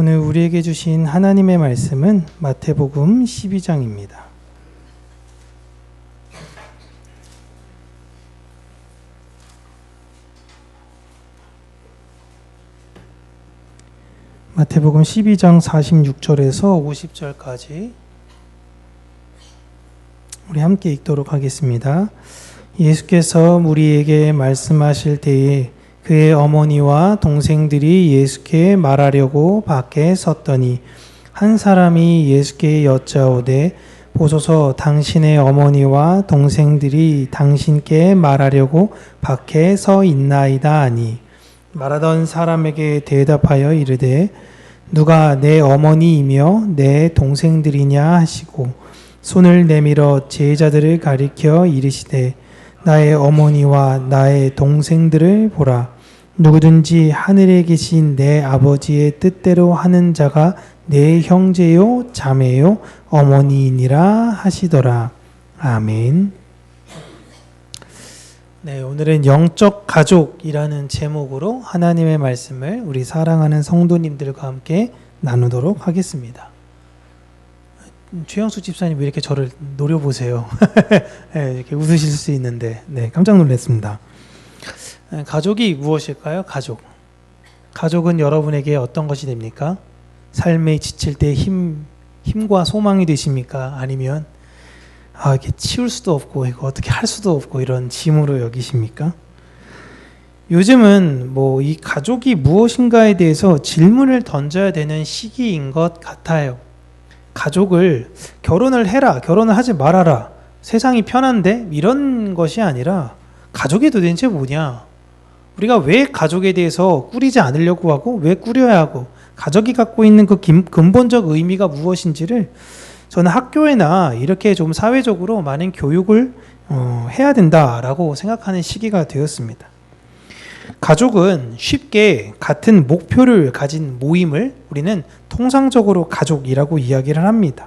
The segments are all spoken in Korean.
오늘 우리에게 주신 하나님의 말씀은 마태복음 12장입니다. 마태복음 12장 46절에서 50절까지 우리 함께 읽도록 하겠습니다. 예수께서 우리에게 말씀하실 때에 그의 어머니와 동생들이 예수께 말하려고 밖에 섰더니 한 사람이 예수께 여짜오되 보소서 당신의 어머니와 동생들이 당신께 말하려고 밖에 서 있나이다 하니 말하던 사람에게 대답하여 이르되 누가 내 어머니이며 내 동생들이냐 하시고 손을 내밀어 제자들을 가리켜 이르시되 나의 어머니와 나의 동생들을 보라. 누구든지 하늘에 계신 내 아버지의 뜻대로 하는 자가 내 형제요 자매요 어머니이니라 하시더라. 아멘. 네, 오늘은 영적 가족이라는 제목으로 하나님의 말씀을 우리 사랑하는 성도님들과 함께 나누도록 하겠습니다. 최영수 집사님 왜 이렇게 저를 노려보세요? 네, 이렇게 웃으실 수 있는데 네, 깜짝 놀랐습니다. 가족이 무엇일까요? 가족은 여러분에게 어떤 것이 됩니까? 삶에 지칠 때 힘과 소망이 되십니까? 아니면 이렇게 치울 수도 없고 이거 어떻게 할 수도 없고 이런 짐으로 여기십니까? 요즘은 이 가족이 무엇인가에 대해서 질문을 던져야 되는 시기인 것 같아요. 가족을 결혼을 해라, 결혼을 하지 말아라, 세상이 편한데 이런 것이 아니라 가족이 도대체 뭐냐? 우리가 왜 가족에 대해서 꾸리지 않으려고 하고 왜 꾸려야 하고 가족이 갖고 있는 그 근본적 의미가 무엇인지를 저는 학교에나 이렇게 좀 사회적으로 많은 교육을 해야 된다라고 생각하는 시기가 되었습니다. 가족은 쉽게 같은 목표를 가진 모임을 우리는 통상적으로 가족이라고 이야기를 합니다.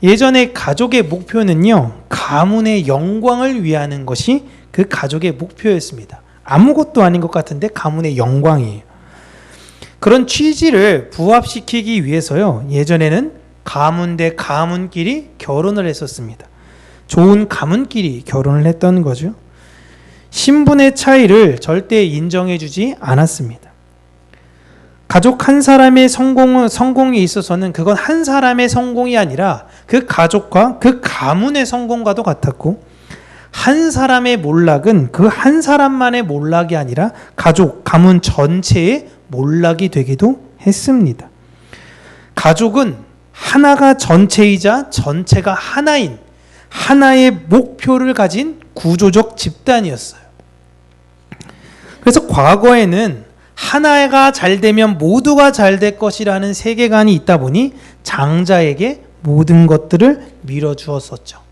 예전에 가족의 목표는요, 가문의 영광을 위하는 것이 그 가족의 목표였습니다. 아무것도 아닌 것 같은데 가문의 영광이에요. 그런 취지를 부합시키기 위해서요, 예전에는 가문 대 가문끼리 결혼을 했었습니다. 좋은 가문끼리 결혼을 했던 거죠. 신분의 차이를 절대 인정해주지 않았습니다. 가족 한 사람의 성공이 있어서는 그건 한 사람의 성공이 아니라 그 가족과 그 가문의 성공과도 같았고, 한 사람의 몰락은 그 한 사람만의 몰락이 아니라 가족, 가문 전체의 몰락이 되기도 했습니다. 가족은 하나가 전체이자 전체가 하나인 하나의 목표를 가진 구조적 집단이었어요. 그래서 과거에는 하나가 잘 되면 모두가 잘 될 것이라는 세계관이 있다 보니 장자에게 모든 것들을 밀어주었었죠.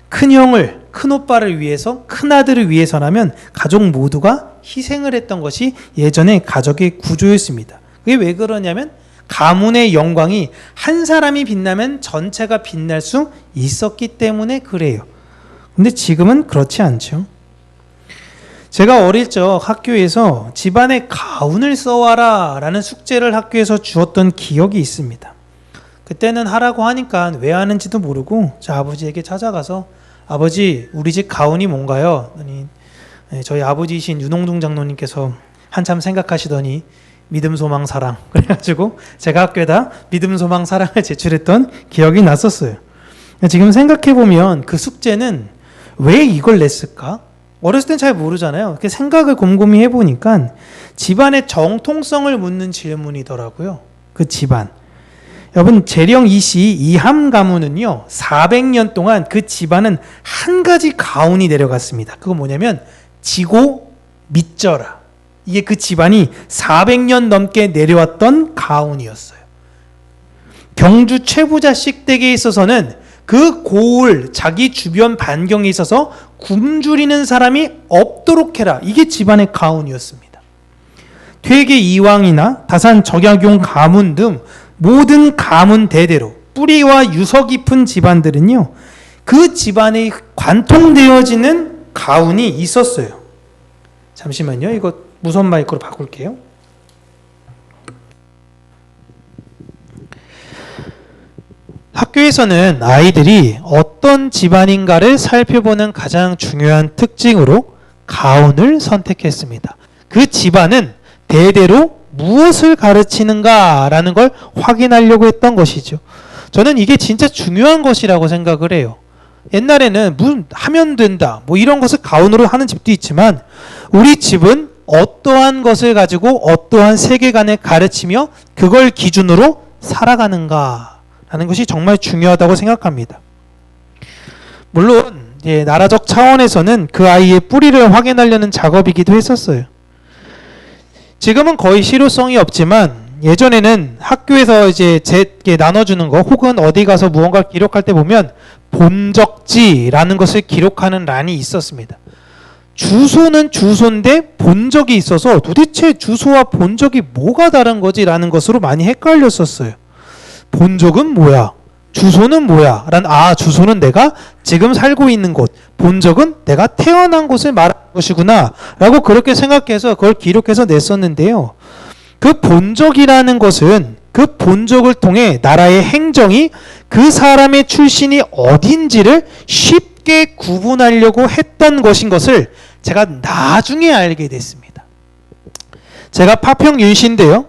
큰형을, 큰오빠를 위해서, 큰아들을 위해서라면 가족 모두가 희생을 했던 것이 예전의 가족의 구조였습니다. 그게 왜 그러냐면 가문의 영광이 한 사람이 빛나면 전체가 빛날 수 있었기 때문에 그래요. 근데 지금은 그렇지 않죠. 제가 어릴 적 학교에서 집안에 가운을 써와라 라는 숙제를 학교에서 주었던 기억이 있습니다. 그때는 하라고 하니까 왜 하는지도 모르고 저 아버지에게 찾아가서 아버지, 우리 집 가운이 뭔가요? 저희 아버지이신 윤홍둥 장로님께서 한참 생각하시더니 믿음, 소망, 사랑. 그래가지고 제가 학교에다 믿음, 소망, 사랑을 제출했던 기억이 났었어요. 지금 생각해보면 그 숙제는 왜 이걸 냈을까? 어렸을 땐 잘 모르잖아요. 이렇게 생각을 곰곰이 해보니까 집안의 정통성을 묻는 질문이더라고요. 그 집안. 여러분, 재령 이씨 이함 가문은요 400년 동안 그 집안은 한 가지 가운이 내려갔습니다. 그거 뭐냐면 지고 믿져라. 이게 그 집안이 400년 넘게 내려왔던 가운이었어요. 경주 최부자식 댁에 있어서는 그 고을 자기 주변 반경에 있어서 굶주리는 사람이 없도록 해라. 이게 집안의 가운이었습니다. 퇴계 이왕이나 다산 적약용 가문 등 모든 가문 대대로 뿌리와 유서 깊은 집안들은요, 그 집안에 관통되어지는 가운이 있었어요. 잠시만요. 이거 무선 마이크로 바꿀게요. 학교에서는 아이들이 어떤 집안인가를 살펴보는 가장 중요한 특징으로 가훈을 선택했습니다. 그 집안은 대대로 무엇을 가르치는가라는 걸 확인하려고 했던 것이죠. 저는 이게 진짜 중요한 것이라고 생각을 해요. 옛날에는 무슨 하면 된다 뭐 이런 것을 가훈으로 하는 집도 있지만 우리 집은 어떠한 것을 가지고 어떠한 세계관을 가르치며 그걸 기준으로 살아가는가라는 것이 정말 중요하다고 생각합니다. 물론 나라적 차원에서는 그 아이의 뿌리를 확인하려는 작업이기도 했었어요. 지금은 거의 실효성이 없지만 예전에는 학교에서 제게 나눠주는 거 혹은 어디 가서 무언가를 기록할 때 보면 본적지라는 것을 기록하는 란이 있었습니다. 주소는 주소인데 본적이 있어서 도대체 주소와 본적이 뭐가 다른 거지? 라는 것으로 많이 헷갈렸었어요. 본적은 뭐야? 주소는 뭐야? 주소는 내가 지금 살고 있는 곳, 본적은 내가 태어난 곳을 말하는 것이구나 라고 그렇게 생각해서 그걸 기록해서 냈었는데요. 그 본적이라는 것은 그 본적을 통해 나라의 행정이 그 사람의 출신이 어딘지를 쉽게 구분하려고 했던 것인 것을 제가 나중에 알게 됐습니다. 제가 파평 윤씨인데요.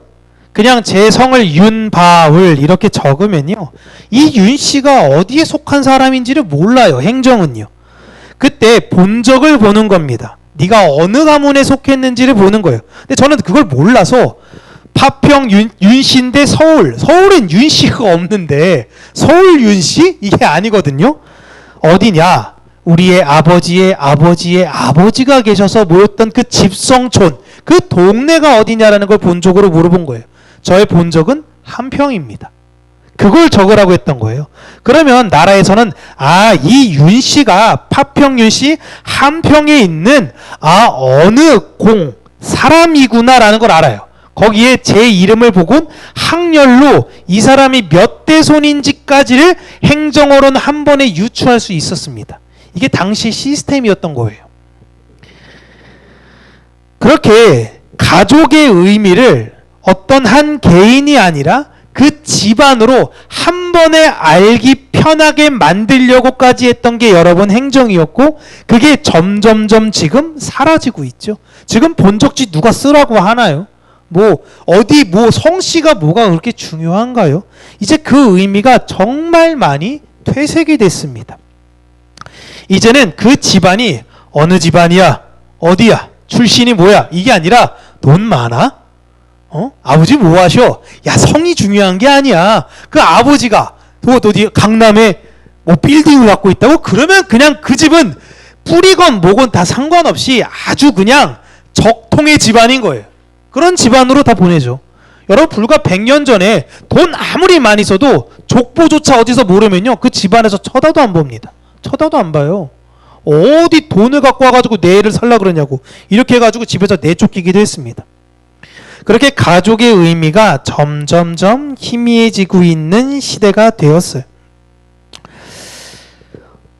그냥 제 성을 윤바울 이렇게 적으면요. 이 윤씨가 어디에 속한 사람인지를 몰라요. 행정은요. 그때 본적을 보는 겁니다. 네가 어느 가문에 속했는지를 보는 거예요. 근데 저는 그걸 몰라서 파평 윤씨인데 서울엔 윤씨가 없는데 서울 윤씨? 이게 아니거든요. 어디냐? 우리의 아버지의 아버지의 아버지가 계셔서 모였던 그 집성촌, 그 동네가 어디냐라는 걸 본적으로 물어본 거예요. 저의 본적은 한평입니다. 그걸 적으라고 했던 거예요. 그러면 나라에서는 이 윤씨가 파평 윤씨 한평에 있는 어느 사람이구나라는 걸 알아요. 거기에 제 이름을 보곤 학렬로 이 사람이 몇 대손인지까지를 행정어론 한 번에 유추할 수 있었습니다. 이게 당시 시스템이었던 거예요. 그렇게 가족의 의미를 어떤 한 개인이 아니라 그 집안으로 한 번에 알기 편하게 만들려고까지 했던 게 여러분 행정이었고 그게 점점점 지금 사라지고 있죠. 지금 본적지 누가 쓰라고 하나요? 성씨가 뭐가 그렇게 중요한가요? 이제 그 의미가 정말 많이 퇴색이 됐습니다. 이제는 그 집안이 어느 집안이야? 어디야? 출신이 뭐야? 이게 아니라 돈 많아? 아버지 뭐 하셔? 야, 성이 중요한 게 아니야. 그 아버지가 어디 강남에 빌딩을 갖고 있다고? 그러면 그냥 그 집은 뿌리건 뭐건 다 상관없이 아주 그냥 적통의 집안인 거예요. 그런 집안으로 다 보내죠. 여러분 불과 100년 전에 돈 아무리 많이 써도 족보조차 어디서 모르면요. 그 집안에서 쳐다도 안 봅니다. 쳐다도 안 봐요. 어디 돈을 갖고 와가지고 내 애를 살라 그러냐고 이렇게 해가지고 집에서 내쫓기기도 했습니다. 그렇게 가족의 의미가 점점점 희미해지고 있는 시대가 되었어요.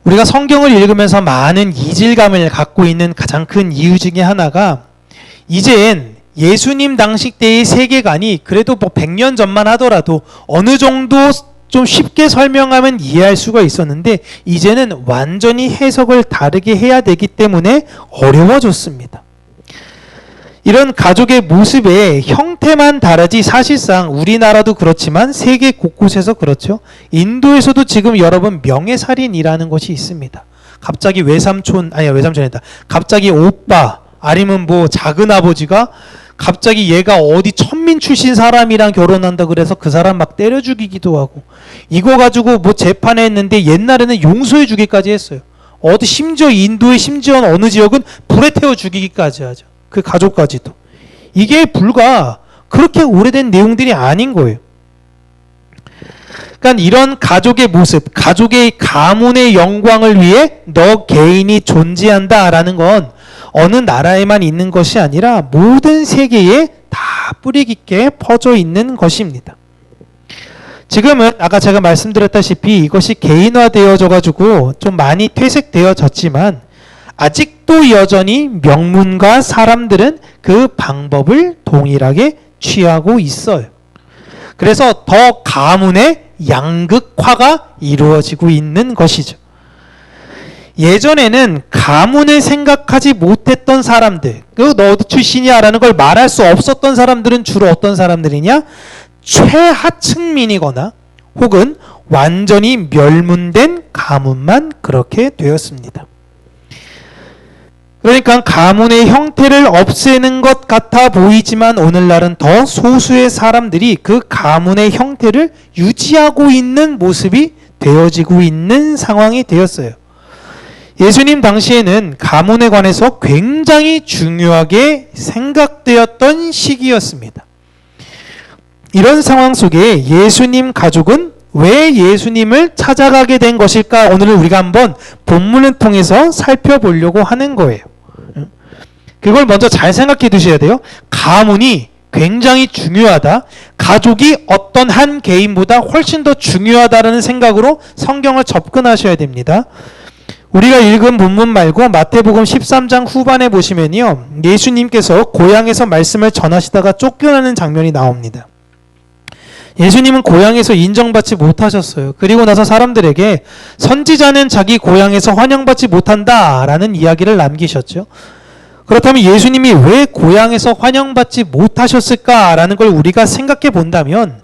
우리가 성경을 읽으면서 많은 이질감을 갖고 있는 가장 큰 이유 중에 하나가 이젠 예수님 당시 때의 세계관이 그래도 100년 전만 하더라도 어느 정도 좀 쉽게 설명하면 이해할 수가 있었는데 이제는 완전히 해석을 다르게 해야 되기 때문에 어려워졌습니다. 이런 가족의 모습의 형태만 다르지 사실상 우리나라도 그렇지만 세계 곳곳에서 그렇죠. 인도에서도 지금 여러분 명예살인이라는 것이 있습니다. 갑자기 외삼촌이 아니다. 갑자기 오빠 아니면 작은아버지가 갑자기 얘가 어디 천민 출신 사람이랑 결혼한다 그래서 그 사람 막 때려 죽이기도 하고 이거 가지고 재판에 했는데 옛날에는 용서해 주기까지 했어요. 심지어 인도의 어느 지역은 불에 태워 죽이기까지 하죠. 그 가족까지도. 이게 불과 그렇게 오래된 내용들이 아닌 거예요. 그러니까 이런 가족의 모습, 가족의 가문의 영광을 위해 너 개인이 존재한다라는 건 어느 나라에만 있는 것이 아니라 모든 세계에 다 뿌리 깊게 퍼져 있는 것입니다. 지금은 아까 제가 말씀드렸다시피 이것이 개인화되어져 가지고 좀 많이 퇴색되어졌지만 아직도 여전히 명문가 사람들은 그 방법을 동일하게 취하고 있어요. 그래서 더 가문에 양극화가 이루어지고 있는 것이죠. 예전에는 가문을 생각하지 못했던 사람들, 너 어디 출신이야 라는 걸 말할 수 없었던 사람들은 주로 어떤 사람들이냐? 최하층민이거나 혹은 완전히 멸문된 가문만 그렇게 되었습니다. 그러니까 가문의 형태를 없애는 것 같아 보이지만 오늘날은 더 소수의 사람들이 그 가문의 형태를 유지하고 있는 모습이 되어지고 있는 상황이 되었어요. 예수님 당시에는 가문에 관해서 굉장히 중요하게 생각되었던 시기였습니다. 이런 상황 속에 예수님 가족은 왜 예수님을 찾아가게 된 것일까? 오늘 우리가 한번 본문을 통해서 살펴보려고 하는 거예요. 그걸 먼저 잘 생각해 두셔야 돼요. 가문이 굉장히 중요하다. 가족이 어떤 한 개인보다 훨씬 더 중요하다는 생각으로 성경을 접근하셔야 됩니다. 우리가 읽은 본문 말고 마태복음 13장 후반에 보시면요, 예수님께서 고향에서 말씀을 전하시다가 쫓겨나는 장면이 나옵니다. 예수님은 고향에서 인정받지 못하셨어요. 그리고 나서 사람들에게 선지자는 자기 고향에서 환영받지 못한다라는 이야기를 남기셨죠. 그렇다면 예수님이 왜 고향에서 환영받지 못하셨을까라는 걸 우리가 생각해 본다면,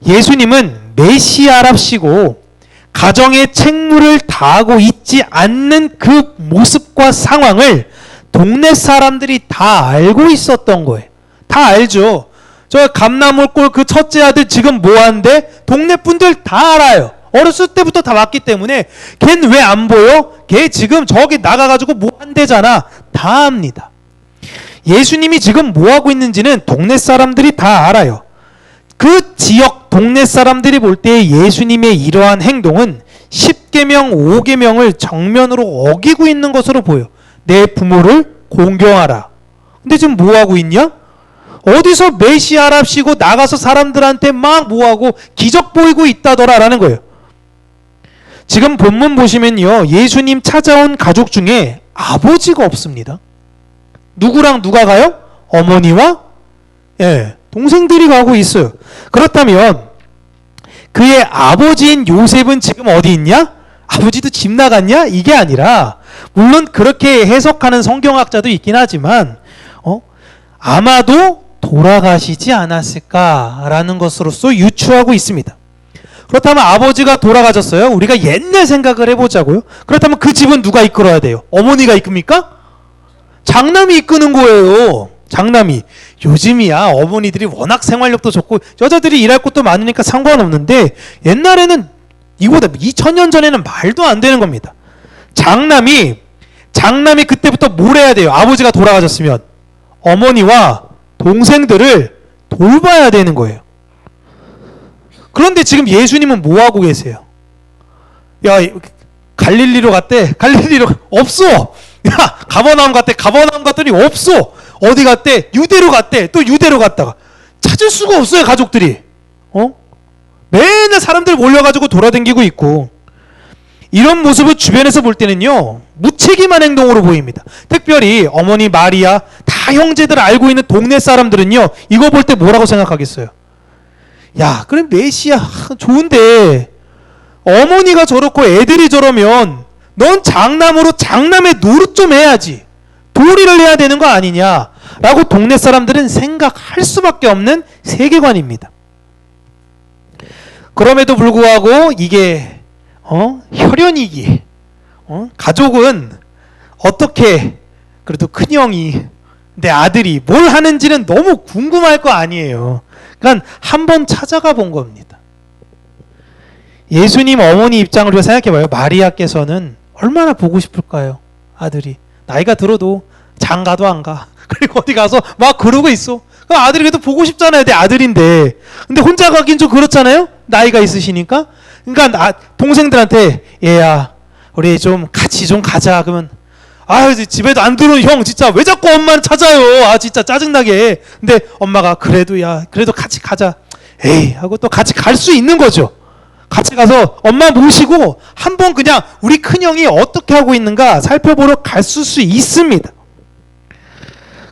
예수님은 메시아랍시고 가정의 책무를 다하고 있지 않는 그 모습과 상황을 동네 사람들이 다 알고 있었던 거예요. 다 알죠. 저 감나물골 그 첫째 아들 지금 뭐한대? 동네 분들 다 알아요. 어렸을 때부터 다 왔기 때문에 걘 왜 안 보여? 걔 지금 저기 나가가지고 뭐 한대잖아. 다 압니다. 예수님이 지금 뭐 하고 있는지는 동네 사람들이 다 알아요. 그 지역 동네 사람들이 볼 때 예수님의 이러한 행동은 10계명 5계명을 정면으로 어기고 있는 것으로 보여. 내 부모를 공경하라. 근데 지금 뭐 하고 있냐? 어디서 메시아랍시고 나가서 사람들한테 막 뭐하고 기적 보이고 있다더라라는 거예요. 지금 본문 보시면요, 예수님 찾아온 가족 중에 아버지가 없습니다. 누구랑 누가 가요? 어머니와 동생들이 가고 있어요. 그렇다면 그의 아버지인 요셉은 지금 어디 있냐? 아버지도 집 나갔냐? 이게 아니라, 물론 그렇게 해석하는 성경학자도 있긴 하지만 아마도 돌아가시지 않았을까라는 것으로서 유추하고 있습니다. 그렇다면 아버지가 돌아가셨어요. 우리가 옛날 생각을 해보자고요. 그렇다면 그 집은 누가 이끌어야 돼요? 어머니가 이끕니까? 장남이 이끄는 거예요. 장남이. 요즘이야 어머니들이 워낙 생활력도 좋고 여자들이 일할 곳도 많으니까 상관없는데, 옛날에는 이거보다 2000년 전에는 말도 안 되는 겁니다. 장남이 그때부터 뭘 해야 돼요? 아버지가 돌아가셨으면 어머니와 동생들을 돌봐야 되는 거예요. 그런데 지금 예수님은 뭐 하고 계세요? 야, 갈릴리로 갔대. 갈릴리로 없어. 야, 가버나움 갔대. 가버나움 갔더니 없어. 어디 갔대? 유대로 갔대. 또 유대로 갔다가 찾을 수가 없어요, 가족들이. 맨날 사람들 몰려가지고 돌아다니고 있고, 이런 모습을 주변에서 볼 때는요, 무책임한 행동으로 보입니다. 특별히 어머니 마리아, 다 형제들 알고 있는 동네 사람들은요, 이거 볼 때 뭐라고 생각하겠어요? 야, 그래 메시아 좋은데 어머니가 저렇고 애들이 저러면 넌 장남으로 장남의 노릇 좀 해야지, 도리를 해야 되는 거 아니냐 라고 동네 사람들은 생각할 수밖에 없는 세계관입니다. 그럼에도 불구하고 이게 혈연이기, 가족은 어떻게, 그래도 큰형이 내 아들이 뭘 하는지는 너무 궁금할 거 아니에요. 그러니까 한번 찾아가 본 겁니다. 예수님 어머니 입장을 우리가 생각해봐요. 마리아께서는 얼마나 보고 싶을까요? 아들이 나이가 들어도 장가도 안 가. 그리고 어디 가서 막 그러고 있어. 그럼 아들이 그래도 보고 싶잖아요. 내 아들인데. 근데 혼자 가긴 좀 그렇잖아요. 나이가 있으시니까. 그러니까 동생들한테 얘야 우리 좀 같이 좀 가자. 그러면 집에도 안 들어오는 형 진짜 왜 자꾸 엄마를 찾아요. 진짜 짜증나게. 근데 엄마가 그래도 같이 가자. 에이 하고 또 같이 갈 수 있는 거죠. 같이 가서 엄마 모시고 한번 그냥 우리 큰형이 어떻게 하고 있는가 살펴보러 갔을 수 있습니다.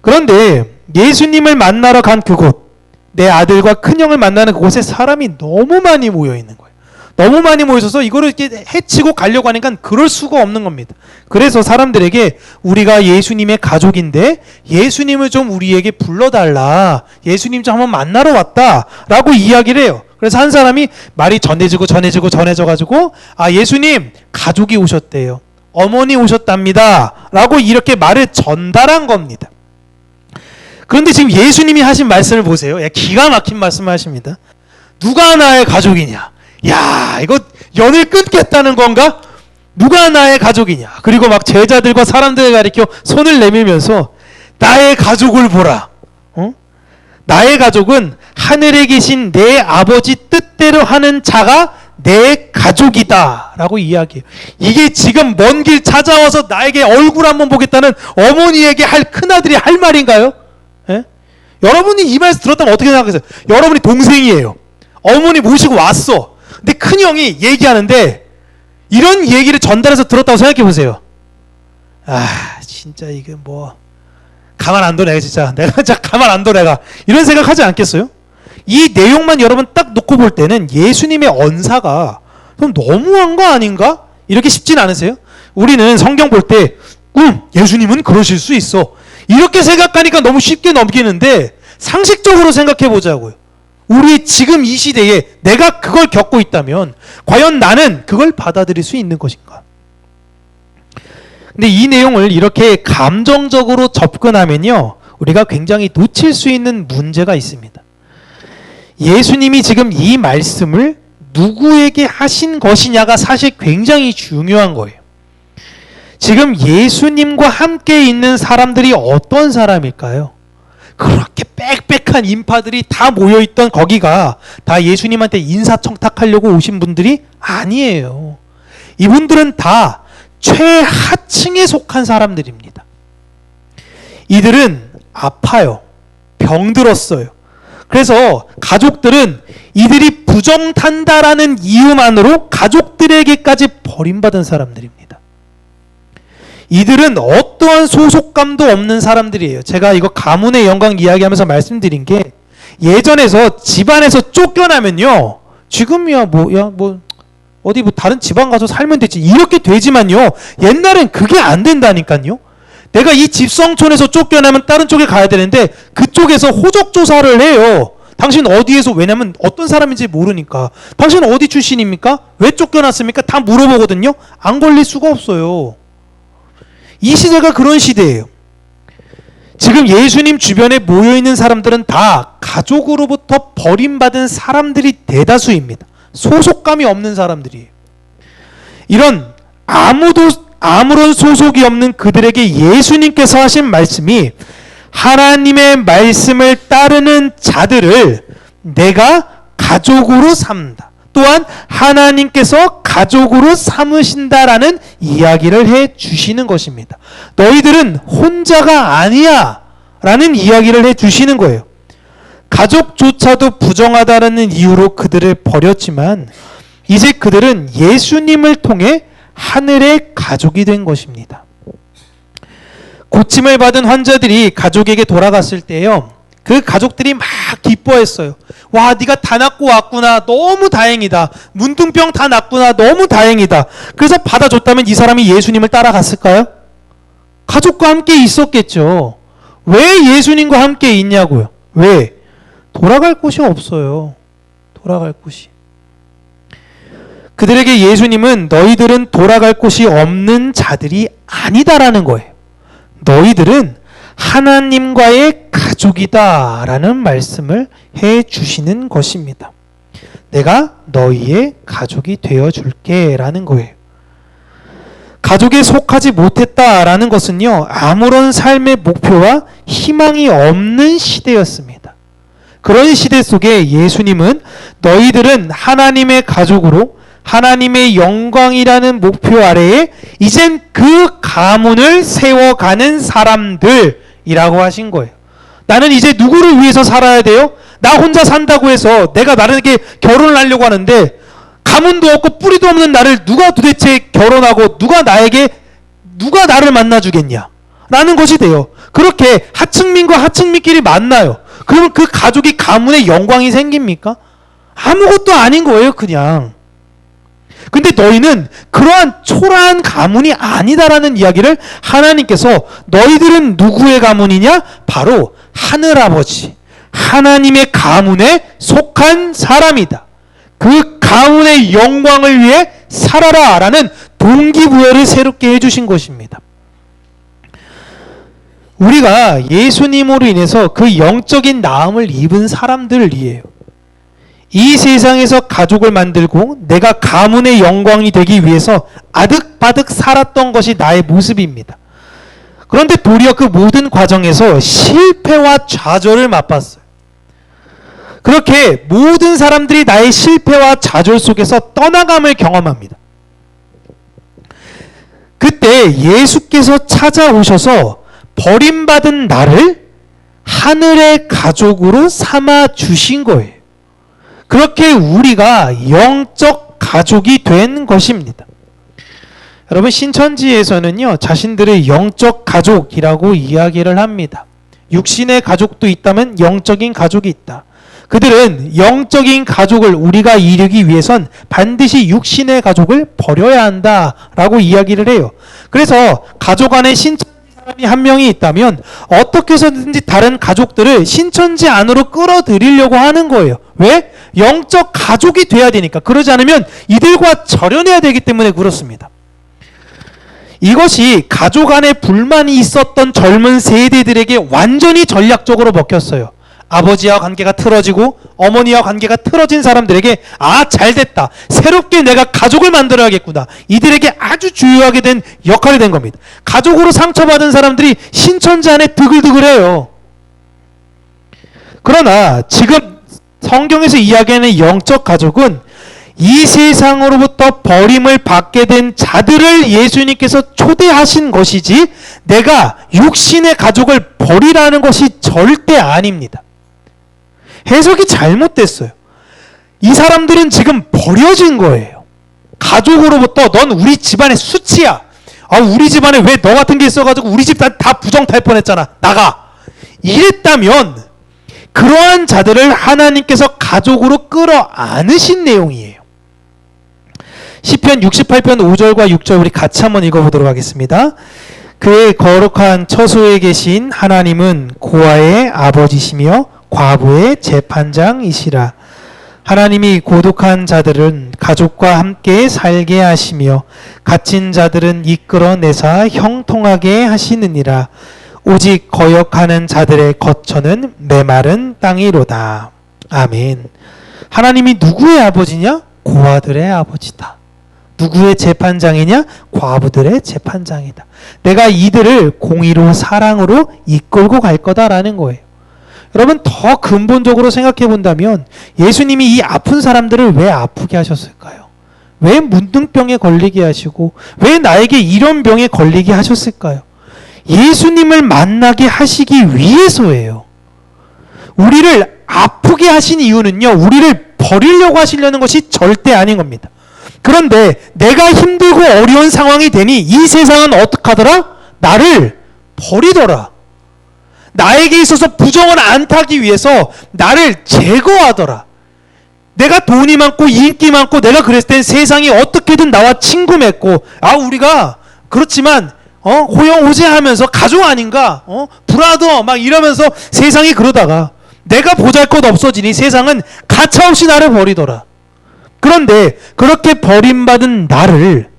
그런데 예수님을 만나러 간 그곳, 내 아들과 큰형을 만나는 그곳에 사람이 너무 많이 모여 있는 거예요. 너무 많이 모여서 이거를 이렇게 해치고 가려고 하니까 그럴 수가 없는 겁니다. 그래서 사람들에게 우리가 예수님의 가족인데 예수님을 좀 우리에게 불러달라. 예수님 좀 한번 만나러 왔다라고 이야기를 해요. 그래서 한 사람이 말이 전해져가지고 예수님 가족이 오셨대요. 어머니 오셨답니다. 라고 이렇게 말을 전달한 겁니다. 그런데 지금 예수님이 하신 말씀을 보세요. 기가 막힌 말씀을 하십니다. 누가 나의 가족이냐? 야, 이거 연을 끊겠다는 건가? 누가 나의 가족이냐? 그리고 막 제자들과 사람들을 가리켜 손을 내밀면서 나의 가족을 보라. 나의 가족은 하늘에 계신 내 아버지 뜻대로 하는 자가 내 가족이다 라고 이야기해요. 이게 지금 먼 길 찾아와서 나에게 얼굴 한번 보겠다는 어머니에게 할 큰아들이 할 말인가요? 예? 여러분이 이 말씀 들었다면 어떻게 생각하세요? 여러분이 동생이에요. 어머니 모시고 왔어. 근데 큰형이 얘기하는데 이런 얘기를 전달해서 들었다고 생각해 보세요. 진짜 이게 뭐 가만 안 둬 내가 진짜. 내가 진짜 가만 안 둬 내가. 이런 생각하지 않겠어요? 이 내용만 여러분 딱 놓고 볼 때는 예수님의 언사가 좀 너무한 거 아닌가? 이렇게 싶진 않으세요? 우리는 성경 볼 때 예수님은 그러실 수 있어. 이렇게 생각하니까 너무 쉽게 넘기는데 상식적으로 생각해 보자고요. 우리 지금 이 시대에 내가 그걸 겪고 있다면 과연 나는 그걸 받아들일 수 있는 것인가? 근데 이 내용을 이렇게 감정적으로 접근하면요, 우리가 굉장히 놓칠 수 있는 문제가 있습니다. 예수님이 지금 이 말씀을 누구에게 하신 것이냐가 사실 굉장히 중요한 거예요. 지금 예수님과 함께 있는 사람들이 어떤 사람일까요? 그렇게 빽빽한 인파들이 다 모여있던 거기가 다 예수님한테 인사청탁하려고 오신 분들이 아니에요. 이분들은 다 최하층에 속한 사람들입니다. 이들은 아파요. 병들었어요. 그래서 가족들은 이들이 부정탄다라는 이유만으로 가족들에게까지 버림받은 사람들입니다. 이들은 어떠한 소속감도 없는 사람들이에요. 제가 이거 가문의 영광 이야기하면서 말씀드린 게 예전에서 집안에서 쫓겨나면요, 지금이야 어디 다른 지방 가서 살면 되지 이렇게 되지만요, 옛날엔 그게 안 된다니까요. 내가 이 집성촌에서 쫓겨나면 다른 쪽에 가야 되는데 그쪽에서 호적 조사를 해요. 당신 어디에서, 왜냐면 어떤 사람인지 모르니까. 당신 어디 출신입니까? 왜 쫓겨났습니까? 다 물어보거든요. 안 걸릴 수가 없어요. 이 시대가 그런 시대예요. 지금 예수님 주변에 모여있는 사람들은 다 가족으로부터 버림받은 사람들이 대다수입니다. 소속감이 없는 사람들이에요. 이런 아무런 소속이 없는 그들에게 예수님께서 하신 말씀이 하나님의 말씀을 따르는 자들을 내가 가족으로 삼는다. 또한 하나님께서 가족으로 삼으신다라는 이야기를 해 주시는 것입니다. 너희들은 혼자가 아니야 라는 이야기를 해 주시는 거예요. 가족조차도 부정하다라는 이유로 그들을 버렸지만 이제 그들은 예수님을 통해 하늘의 가족이 된 것입니다. 고침을 받은 환자들이 가족에게 돌아갔을 때요, 그 가족들이 막 기뻐했어요. 와, 네가 다 낫고 왔구나. 너무 다행이다. 문둥병 다 낫구나. 너무 다행이다. 그래서 받아줬다면 이 사람이 예수님을 따라갔을까요? 가족과 함께 있었겠죠. 왜 예수님과 함께 있냐고요? 왜? 돌아갈 곳이 없어요. 돌아갈 곳이. 그들에게 예수님은 너희들은 돌아갈 곳이 없는 자들이 아니다라는 거예요. 너희들은 하나님과의 가족이다 라는 말씀을 해 주시는 것입니다. 내가 너희의 가족이 되어 줄게 라는 거예요. 가족에 속하지 못했다라는 것은요, 아무런 삶의 목표와 희망이 없는 시대였습니다. 그런 시대 속에 예수님은 너희들은 하나님의 가족으로 하나님의 영광이라는 목표 아래에 이젠 그 가문을 세워가는 사람들이라고 하신 거예요. 나는 이제 누구를 위해서 살아야 돼요? 나 혼자 산다고 해서 내가 나에게 결혼을 하려고 하는데 가문도 없고 뿌리도 없는 나를 누가 도대체 결혼하고 누가 나를 만나주겠냐 라는 것이 돼요. 그렇게 하층민과 하층민끼리 만나요. 그러면 그 가족이 가문의 영광이 생깁니까? 아무것도 아닌 거예요. 그냥 근데 너희는 그러한 초라한 가문이 아니다라는 이야기를 하나님께서 너희들은 누구의 가문이냐? 바로 하늘아버지 하나님의 가문에 속한 사람이다. 그 가문의 영광을 위해 살아라 라는 동기부여를 새롭게 해주신 것입니다. 우리가 예수님으로 인해서 그 영적인 나음을 입은 사람들이에요. 이 세상에서 가족을 만들고 내가 가문의 영광이 되기 위해서 아득바득 살았던 것이 나의 모습입니다. 그런데 도리어 그 모든 과정에서 실패와 좌절을 맛봤어요. 그렇게 모든 사람들이 나의 실패와 좌절 속에서 떠나감을 경험합니다. 그때 예수께서 찾아오셔서 버림받은 나를 하늘의 가족으로 삼아 주신 거예요. 그렇게 우리가 영적 가족이 된 것입니다. 여러분, 신천지에서는요, 자신들의 영적 가족이라고 이야기를 합니다. 육신의 가족도 있다면 영적인 가족이 있다. 그들은 영적인 가족을 우리가 이루기 위해선 반드시 육신의 가족을 버려야 한다라고 이야기를 해요. 그래서 가족 안에 신천지 사람이 한 명이 있다면 어떻게 해서든지 다른 가족들을 신천지 안으로 끌어들이려고 하는 거예요. 왜? 영적 가족이 돼야 되니까. 그러지 않으면 이들과 절연해야 되기 때문에 그렇습니다. 이것이 가족 안에 불만이 있었던 젊은 세대들에게 완전히 전략적으로 먹혔어요. 아버지와 관계가 틀어지고 어머니와 관계가 틀어진 사람들에게 잘됐다. 새롭게 내가 가족을 만들어야겠구나. 이들에게 아주 주요하게 된 역할이 된 겁니다. 가족으로 상처받은 사람들이 신천지 안에 드글드글해요. 그러나 지금 성경에서 이야기하는 영적 가족은 이 세상으로부터 버림을 받게 된 자들을 예수님께서 초대하신 것이지 내가 육신의 가족을 버리라는 것이 절대 아닙니다. 해석이 잘못됐어요. 이 사람들은 지금 버려진 거예요. 가족으로부터 넌 우리 집안의 수치야. 우리 집안에 왜 너 같은 게 있어가지고 우리 집 다 부정 탈 뻔했잖아. 나가. 이랬다면 그러한 자들을 하나님께서 가족으로 끌어안으신 내용이에요. 시편 68편 5절과 6절 우리 같이 한번 읽어보도록 하겠습니다. 그의 거룩한 처소에 계신 하나님은 고아의 아버지시며 과부의 재판장이시라. 하나님이 고독한 자들은 가족과 함께 살게 하시며 갇힌 자들은 이끌어내사 형통하게 하시느니라. 오직 거역하는 자들의 거처는 메마른 땅이로다. 아멘. 하나님이 누구의 아버지냐? 고아들의 아버지다. 누구의 재판장이냐? 과부들의 재판장이다. 내가 이들을 공의로 사랑으로 이끌고 갈 거다라는 거예요. 여러분, 더 근본적으로 생각해 본다면 예수님이 이 아픈 사람들을 왜 아프게 하셨을까요? 왜 문둥병에 걸리게 하시고 왜 나에게 이런 병에 걸리게 하셨을까요? 예수님을 만나게 하시기 위해서예요. 우리를 아프게 하신 이유는요, 우리를 버리려고 하시려는 것이 절대 아닌 겁니다. 그런데 내가 힘들고 어려운 상황이 되니 이 세상은 어떻게 하더라? 나를 버리더라. 나에게 있어서 부정을 안 타기 위해서 나를 제거하더라. 내가 돈이 많고 인기 많고 내가 그랬을 땐 세상이 어떻게든 나와 친구 맺고 우리가 그렇지만 호영호재하면서 가족 아닌가? 브라더 막 이러면서 세상이 그러다가 내가 보잘것 없어지니 세상은 가차없이 나를 버리더라. 그런데 그렇게 버림받은 나를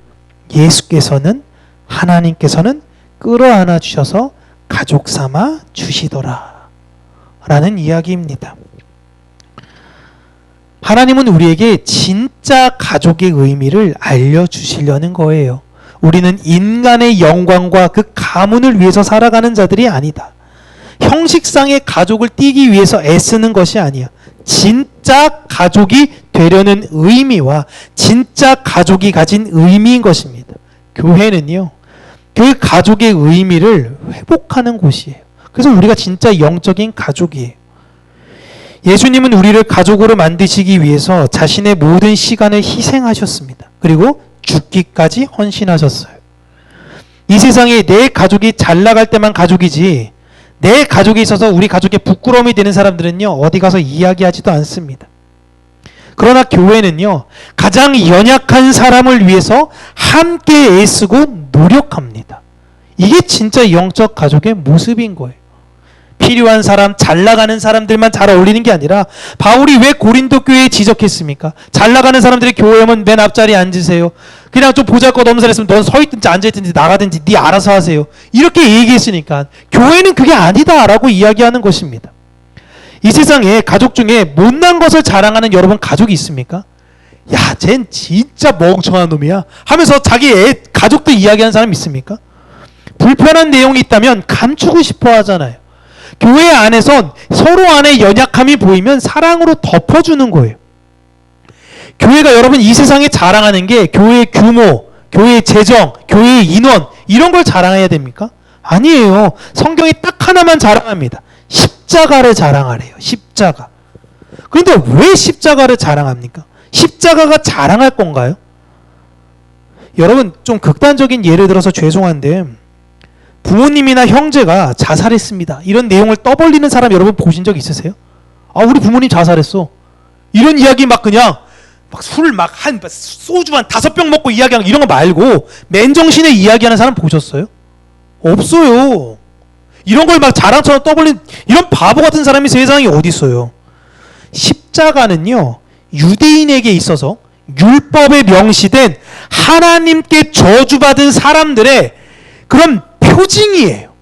예수께서는 하나님께서는 끌어안아 주셔서 가족 삼아 주시더라 라는 이야기입니다. 하나님은 우리에게 진짜 가족의 의미를 알려주시려는 거예요. 우리는 인간의 영광과 그 가문을 위해서 살아가는 자들이 아니다. 형식상의 가족을 띠기 위해서 애쓰는 것이 아니야. 진짜 가족이 되려는 의미와 진짜 가족이 가진 의미인 것입니다. 교회는요, 그 가족의 의미를 회복하는 곳이에요. 그래서 우리가 진짜 영적인 가족이에요. 예수님은 우리를 가족으로 만드시기 위해서 자신의 모든 시간을 희생하셨습니다. 그리고 죽기까지 헌신하셨어요. 이 세상에 내 가족이 잘 나갈 때만 가족이지 내 가족이 있어서 우리 가족의 부끄러움이 되는 사람들은요, 어디 가서 이야기하지도 않습니다. 그러나 교회는요, 가장 연약한 사람을 위해서 함께 애쓰고 노력합니다. 이게 진짜 영적 가족의 모습인 거예요. 필요한 사람, 잘 나가는 사람들만 잘 어울리는 게 아니라, 바울이 왜 고린도 교회에 지적했습니까? 잘 나가는 사람들이 교회 오면 맨 앞자리에 앉으세요. 그냥 좀 보잘것없는 사람 있으면 넌 서 있든지 앉아있든지 나가든지 네 알아서 하세요. 이렇게 얘기했으니까 교회는 그게 아니다라고 이야기하는 것입니다. 이 세상에 가족 중에 못난 것을 자랑하는 여러분 가족이 있습니까? 야, 쟨 진짜 멍청한 놈이야 하면서 자기 애 가족들 이야기하는 사람 있습니까? 불편한 내용이 있다면 감추고 싶어 하잖아요. 교회 안에선 서로 안에 연약함이 보이면 사랑으로 덮어주는 거예요. 교회가 여러분 이 세상에 자랑하는 게 교회의 규모, 교회의 재정, 교회의 인원 이런 걸 자랑해야 됩니까? 아니에요. 성경이 딱 하나만 자랑합니다. 십자가를 자랑하래요. 십자가. 그런데 왜 십자가를 자랑합니까? 십자가가 자랑할 건가요? 여러분 좀 극단적인 예를 들어서 죄송한데, 부모님이나 형제가 자살했습니다, 이런 내용을 떠벌리는 사람 여러분 보신 적 있으세요? 아, 우리 부모님 자살했어, 이런 이야기 막 그냥 막 술 막 한 소주 한 5병 먹고 이야기하는 이런 거 말고 맨정신에 이야기하는 사람 보셨어요? 없어요. 이런 걸 막 자랑처럼 떠벌린 이런 바보 같은 사람이 세상에 어디 있어요? 십자가는요, 유대인에게 있어서 율법에 명시된 하나님께 저주받은 사람들의 그런 표징이에요.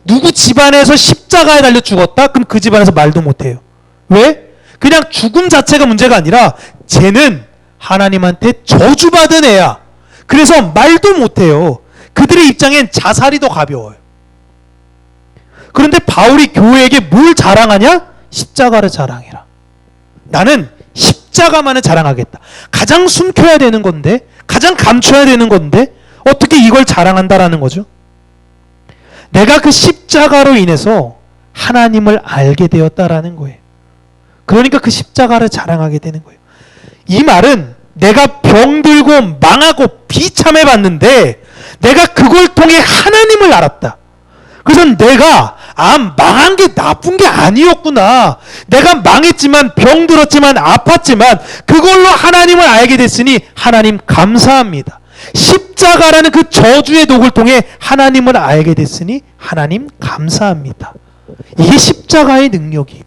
누구 집안에서 십자가에 달려 죽었다? 그럼 그 집안에서 말도 못해요. 왜? 그냥 죽음 자체가 문제가 아니라 쟤는 하나님한테 저주받은 애야. 그래서 말도 못해요. 그들의 입장엔 자살이 더 가벼워요. 그런데 바울이 교회에게 뭘 자랑하냐? 십자가를 자랑해라. 나는 십자가만을 자랑하겠다. 가장 숨겨야 되는 건데, 가장 감춰야 되는 건데 어떻게 이걸 자랑한다라는 거죠? 내가 그 십자가로 인해서 하나님을 알게 되었다라는 거예요. 그러니까 그 십자가를 자랑하게 되는 거예요. 이 말은 내가 병들고 망하고 비참해 봤는데 내가 그걸 통해 하나님을 알았다. 그래서 내가 망한 게 나쁜 게 아니었구나. 내가 망했지만 병들었지만 아팠지만 그걸로 하나님을 알게 됐으니 하나님 감사합니다. 십자가라는 그 저주의 독을 통해 하나님을 알게 됐으니 하나님 감사합니다. 이게 십자가의 능력이에요.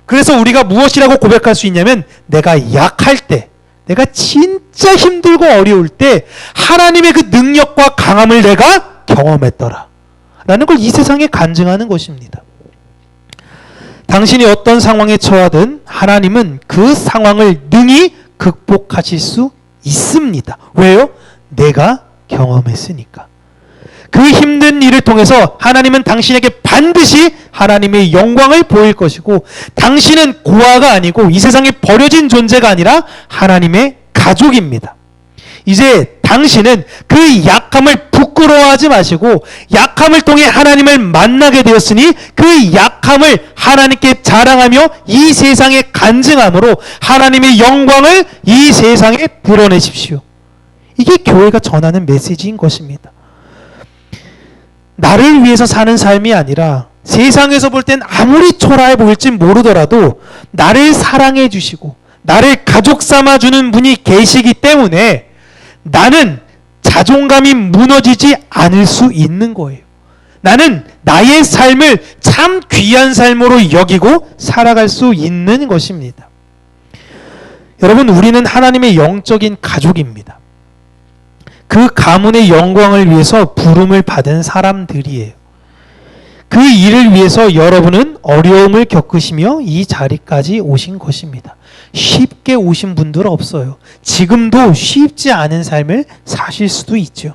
그래서 우리가 무엇이라고 고백할 수 있냐면, 내가 약할 때, 내가 진짜 힘들고 어려울 때 하나님의 그 능력과 강함을 내가 경험했더라 라는 걸 이 세상에 간증하는 것입니다. 당신이 어떤 상황에 처하든 하나님은 그 상황을 능히 극복하실 수 있습니다. 왜요? 내가 경험했으니까. 그 힘든 일을 통해서 하나님은 당신에게 반드시 하나님의 영광을 보일 것이고, 당신은 고아가 아니고 이 세상에 버려진 존재가 아니라 하나님의 가족입니다. 이제 당신은 그 약함을 부끄러워하지 마시고 약함을 통해 하나님을 만나게 되었으니 그 약함을 하나님께 자랑하며 이 세상에 간증함으로 하나님의 영광을 이 세상에 드러내십시오. 이게 교회가 전하는 메시지인 것입니다. 나를 위해서 사는 삶이 아니라 세상에서 볼 땐 아무리 초라해 보일지 모르더라도 나를 사랑해 주시고 나를 가족 삼아주는 분이 계시기 때문에 나는 자존감이 무너지지 않을 수 있는 거예요. 나는 나의 삶을 참 귀한 삶으로 여기고 살아갈 수 있는 것입니다. 여러분, 우리는 하나님의 영적인 가족입니다. 그 가문의 영광을 위해서 부름을 받은 사람들이에요. 그 일을 위해서 여러분은 어려움을 겪으시며 이 자리까지 오신 것입니다. 쉽게 오신 분들은 없어요. 지금도 쉽지 않은 삶을 사실 수도 있죠.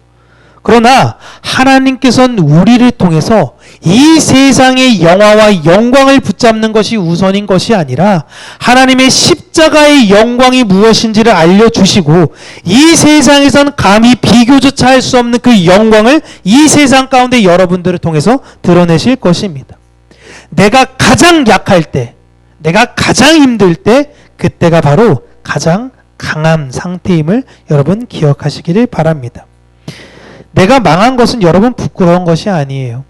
그러나 하나님께서는 우리를 통해서 이 세상의 영화와 영광을 붙잡는 것이 우선인 것이 아니라 하나님의 십자가의 영광이 무엇인지를 알려주시고 이 세상에선 감히 비교조차 할 수 없는 그 영광을 이 세상 가운데 여러분들을 통해서 드러내실 것입니다. 내가 가장 약할 때, 내가 가장 힘들 때, 그때가 바로 가장 강한 상태임을 여러분 기억하시기를 바랍니다. 내가 망한 것은 여러분 부끄러운 것이 아니에요.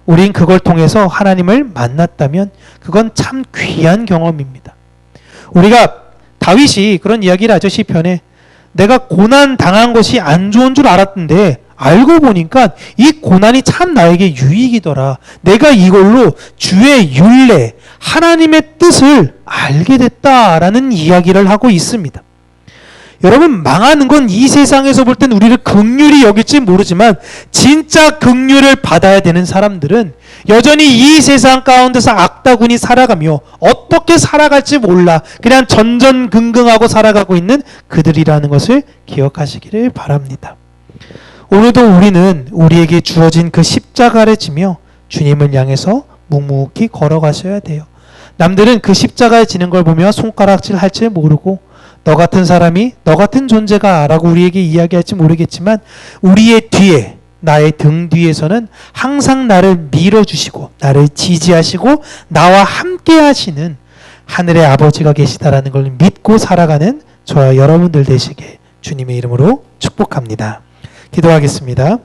우린 그걸 통해서 하나님을 만났다면 그건 참 귀한 경험입니다. 우리가 다윗이 그런 이야기를 하죠. 시편에. 내가 고난 당한 것이 안 좋은 줄 알았는데 알고 보니까 이 고난이 참 나에게 유익이더라. 내가 이걸로 주의 율례, 하나님의 뜻을 알게 됐다라는 이야기를 하고 있습니다. 여러분, 망하는 건 이 세상에서 볼 땐 우리를 긍휼히 여길지 모르지만 진짜 긍휼을 받아야 되는 사람들은 여전히 이 세상 가운데서 악다군이 살아가며 어떻게 살아갈지 몰라 그냥 전전긍긍하고 살아가고 있는 그들이라는 것을 기억하시기를 바랍니다. 오늘도 우리는 우리에게 주어진 그 십자가를 지며 주님을 향해서 묵묵히 걸어가셔야 돼요. 남들은 그 십자가에 지는 걸 보며 손가락질 할지 모르고 너 같은 사람이, 너 같은 존재가 라고 우리에게 이야기할지 모르겠지만 우리의 뒤에, 나의 등 뒤에서는 항상 나를 밀어주시고 나를 지지하시고 나와 함께 하시는 하늘의 아버지가 계시다라는 걸 믿고 살아가는 저와 여러분들 되시게 주님의 이름으로 축복합니다. 기도하겠습니다.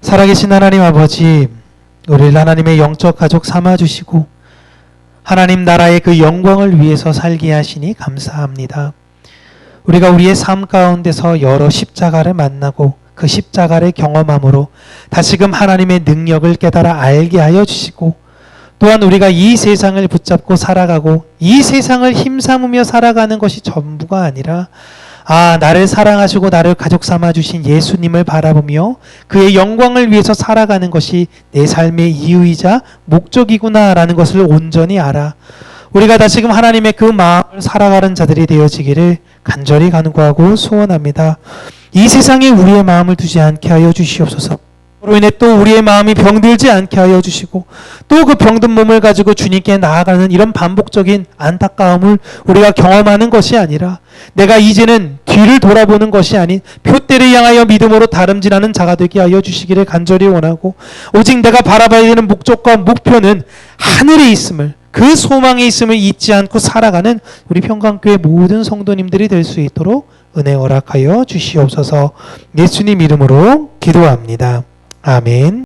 살아계신 하나님 아버지, 우리를 하나님의 영적 가족 삼아주시고 하나님 나라의 그 영광을 위해서 살게 하시니 감사합니다. 우리가 우리의 삶 가운데서 여러 십자가를 만나고 그 십자가를 경험함으로 다시금 하나님의 능력을 깨달아 알게 하여 주시고 또한 우리가 이 세상을 붙잡고 살아가고 이 세상을 힘삼으며 살아가는 것이 전부가 아니라 나를 사랑하시고 나를 가족 삼아주신 예수님을 바라보며 그의 영광을 위해서 살아가는 것이 내 삶의 이유이자 목적이구나라는 것을 온전히 알아 우리가 다시금 하나님의 그 마음을 살아가는 자들이 되어지기를 간절히 간구하고 소원합니다. 이 세상에 우리의 마음을 두지 않게 하여 주시옵소서. 그로 인해 또 우리의 마음이 병들지 않게 하여 주시고 또 그 병든 몸을 가지고 주님께 나아가는 이런 반복적인 안타까움을 우리가 경험하는 것이 아니라 내가 이제는 뒤를 돌아보는 것이 아닌 표대를 향하여 믿음으로 다름질하는 자가 되게 하여 주시기를 간절히 원하고 오직 내가 바라봐야 되는 목적과 목표는 하늘에 있음을 그 소망에 있음을 잊지 않고 살아가는 우리 평강교회 모든 성도님들이 될 수 있도록 은혜 허락하여 주시옵소서. 예수님 이름으로 기도합니다. 아멘.